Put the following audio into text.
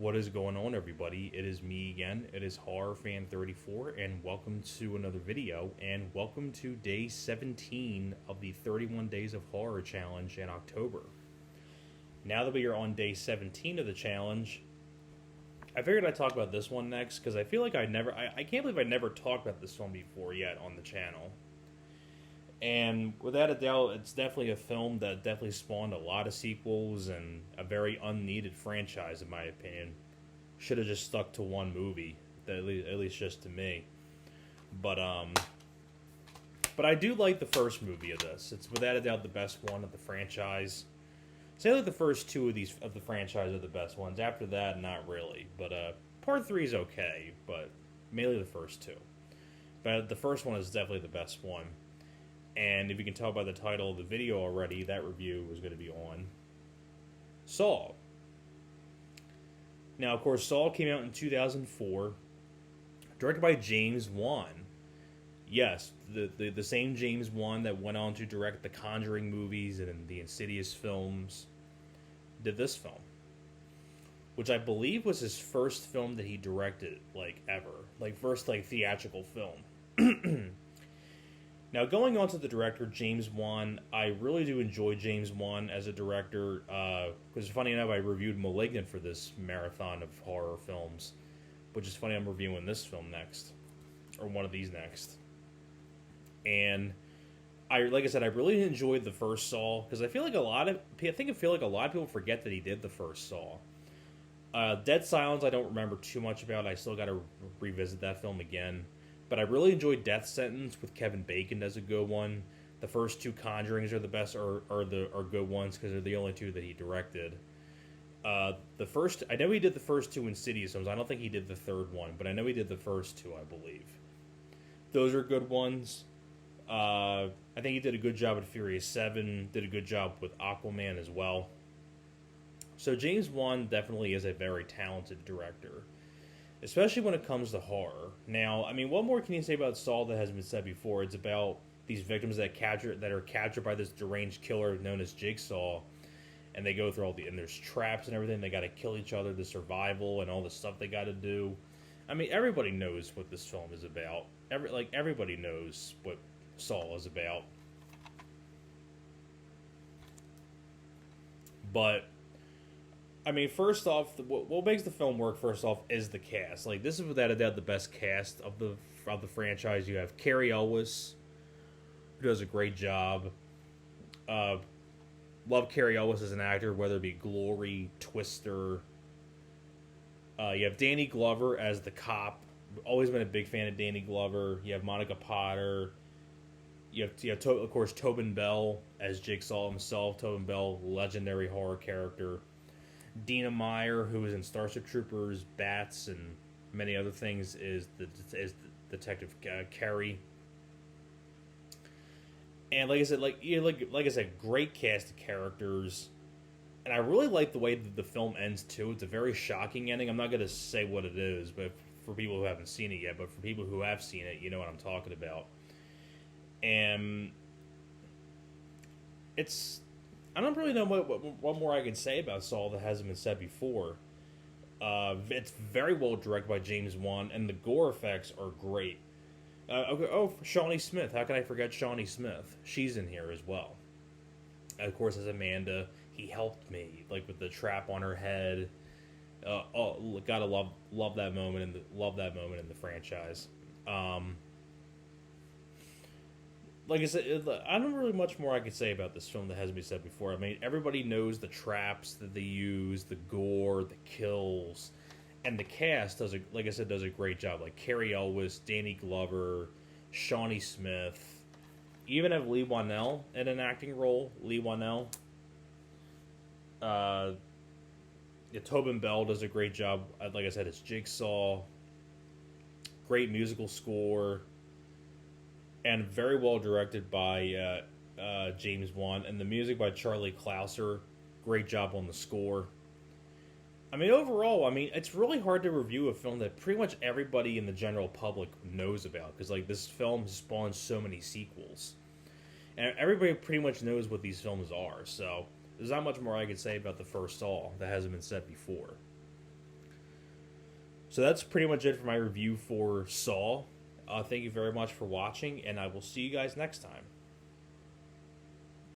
What is going on, everybody? It is me again. It is HorrorFan34, and welcome to another video, and welcome to day 17 of the 31 Days of Horror Challenge in October. Now that we are on day 17 of the challenge, I figured I'd talk about this one next, because I feel like I can't believe I never talked about this film before yet on the channel. And without a doubt, it's definitely a film that definitely spawned a lot of sequels and a very unneeded franchise, in my opinion. Should have just stuck to one movie, at least just to me. But I do like the first movie of this. It's without a doubt the best one of the franchise. Say like the first two of these of the franchise are the best ones. After that, not really. But part 3 is okay, but mainly the first two. But the first one is definitely the best one. And if you can tell by the title of the video already, that review was going to be on Saw. Now, of course, Saw came out in 2004, directed by James Wan. Yes, the same James Wan that went on to direct the Conjuring movies and the Insidious films did this film, which I believe was his first film that he directed, like, ever. Like, first, like, theatrical film. Now, going on to the director, James Wan, I really do enjoy James Wan as a director, because funny enough, I reviewed *Malignant* for this marathon of horror films, which is funny I'm reviewing this film next, or one of these next. And, like I said, I really enjoyed the first Saw, because I feel like a lot of people forget that he did the first Saw. Dead Silence I don't remember too much about, I still gotta revisit that film again. But I really enjoyed Death Sentence with Kevin Bacon as a good one. The first two Conjurings are the best, are good ones because they're the only two that he directed. I know he did the first two Insidious films. I don't think he did the third one, but I know he did the first two, I believe. Those are good ones. I think he did a good job with Furious 7. Did a good job with Aquaman as well. So James Wan definitely is a very talented director, especially when it comes to horror. Now, I mean, what more can you say about Saw that hasn't been said before? It's about these victims that are captured by this deranged killer known as Jigsaw, and they go through and there's traps and everything. They got to kill each other, the survival, and all the stuff they got to do. I mean, everybody knows what this film is about. Everybody knows what Saw is about. But I mean, first off, what makes the film work, first off, is the cast. Like, this is without a doubt the best cast of the franchise. You have Cary Elwes, who does a great job. Love Cary Elwes as an actor, whether it be Glory, Twister. You have Danny Glover as the cop. Always been a big fan of Danny Glover. You have Monica Potter. You have of course, Tobin Bell as Jigsaw himself. Tobin Bell, legendary horror character. Dina Meyer, who is in Starship Troopers, Bats, and many other things, is Detective Carey. And like I said, like I said, great cast of characters. And I really like the way that the film ends too. It's a very shocking ending. I'm not going to say what it is, but for people who haven't seen it yet, but for people who have seen it, you know what I'm talking about. And I don't really know what more I can say about Saw that hasn't been said before. It's very well directed by James Wan, and the gore effects are great. Shawnee Smith. How can I forget Shawnee Smith? She's in here as well. And of course, as Amanda, he helped me, like with the trap on her head. Gotta love that moment in the franchise. Like I said, I don't really much more I could say about this film that hasn't been said before. I mean, everybody knows the traps that they use, the gore, the kills, and the cast does a great job. Like Cary Elwes, Danny Glover, Shawnee Smith, even have Lee Whannell in an acting role. Lee Whannell. Tobin Bell does a great job. Like I said, it's Jigsaw. Great musical score. And very well directed by James Wan. And the music by Charlie Clouser. Great job on the score. I mean, overall, it's really hard to review a film that pretty much everybody in the general public knows about. Because, like, this film has spawned so many sequels. And everybody pretty much knows what these films are. So, there's not much more I could say about the first Saw that hasn't been said before. So that's pretty much it for my review for Saw. Thank you very much for watching, and I will see you guys next time.